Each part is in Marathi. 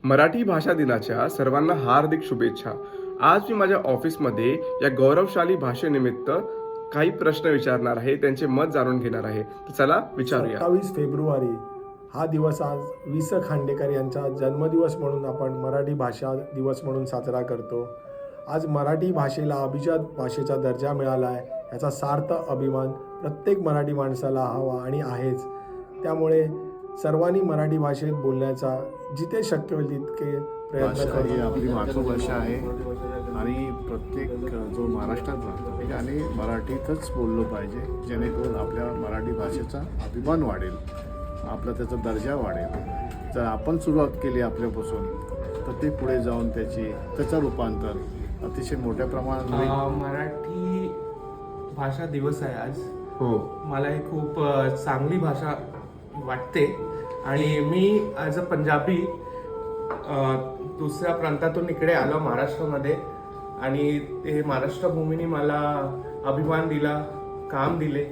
मराठी भाषा दिनाच्या सर्वांना हार्दिक शुभेच्छा. आज मी माझ्या ऑफिसमध्ये या गौरवशाली भाषेनिमित्त काही प्रश्न विचारणार आहे, त्यांचे मत जाणून घेणार आहे. तर चला विचारूया. 27 फेब्रुवारी हा दिवस आज वि स खांडेकर यांचा जन्मदिवस म्हणून आपण मराठी भाषा दिवस म्हणून साजरा करतो. आज मराठी भाषेला अभिजात भाषेचा दर्जा मिळाला आहे, याचा सार्थ अभिमान प्रत्येक मराठी माणसाला हवा आणि आहेच. त्यामुळे सर्वांनी मराठी भाषेत बोलण्याचा जिथे शक्य होईल तितके प्रयत्न भाषा ही करू. आपली मातृभाषा आहे आणि प्रत्येक जो महाराष्ट्रात राहतो त्याने मराठीतच बोललं पाहिजे, जेणेकरून आपल्या मराठी भाषेचा अभिमान वाढेल, आपला त्याचा दर्जा वाढेल. जर आपण सुरुवात केली आपल्यापासून तर ते पुढे जाऊन त्याचं रूपांतर अतिशय मोठ्या प्रमाणात होईल. मराठी भाषा दिवस आहे आज. हो, मला ही खूप चांगली भाषा वाटते आणि मी ॲज अ पंजाबी दुसऱ्या प्रांतातून इकडे आलो महाराष्ट्रामध्ये आणि ते महाराष्ट्र भूमीने मला अभिमान दिला, काम दिले,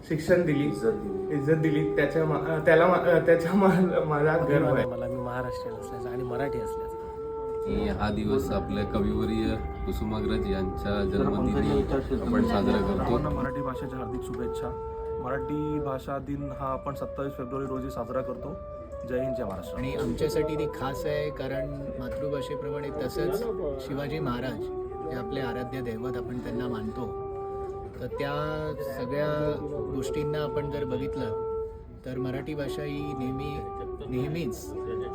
शिक्षण दिली, इज्जत दिली. त्याच्या मला गर्व आहे. मला मी महाराष्ट्रीयन असल्याचा आणि मराठी असल्याचा की हा दिवस आपल्या कविवर्य कुसुमाग्रज यांच्या जन्मदिनी आपण साजरा करतो. सर्वांना मराठी भाषेच्या हार्दिक शुभेच्छा. मराठी भाषा दिन हा आपण 27 फेब्रुवारी रोजी साजरा करतो. जय हिंद, जय महाराष्ट्र. आणि आमच्यासाठी ती खास आहे कारण मातृभाषेप्रमाणे तसंच शिवाजी महाराज हे आपले आराध्य दैवत, आपण त्यांना मानतो. तर त्या सगळ्या गोष्टींना आपण जर बघितलं तर मराठी भाषा ही नेहमीच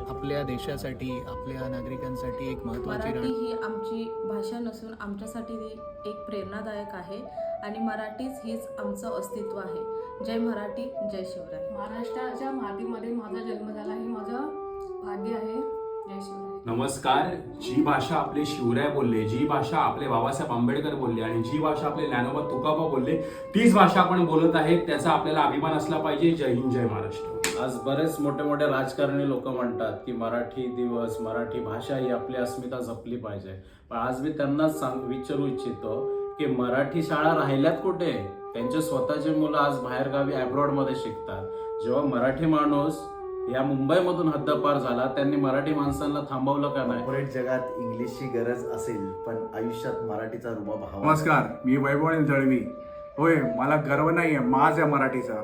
आपल्या देशासाठी, आपल्या नागरिकांसाठी एक महत्त्वाची मराठी ही आमची भाषा नसून आमच्यासाठी ती एक प्रेरणादायक आहे आणि मराठीच हीच आमचं अस्तित्व आहे. जय मराठी, जय शिवराय. महाराष्ट्राच्या मातीमध्ये माझा जन्म झाला हे माझं भाग्य आहे. जय शिवराय. नमस्कार. जी भाषा आपले शिवराय बोलले, जी भाषा आपले बाबासाहेब आंबेडकर बोलले आणि जी भाषा आपले ज्ञानोबा तुकोबा बोलले, तीच भाषा आपण बोलत आहे. त्याचा आपल्याला अभिमान असला पाहिजे. जय हिंद, जय महाराष्ट्र. आज बरेच मोठे मोठे राजकारणी लोक म्हणतात की मराठी दिवस, मराठी भाषा ही आपली अस्मिता जपली पाहिजे. पण आज मी त्यांनाच विचारू इच्छितो की मराठी शाळा राहिल्यात कुठे? त्यांचे स्वतःचे मुलं आज बाहेरगावी अब्रॉडमध्ये शिकतात. जेव्हा मराठी माणूस या मुंबईमधून हद्दपार झाला, त्यांनी मराठी माणसांना थांबवलं का नाही? कॉर्पोरेट जगात इंग्लिशची गरज असेल पण आयुष्यात मराठीचा रुबाब हवा. नमस्कार, मी वैभव दळवी. होय, मला गर्व नाही आहे माझ्या मराठीचा,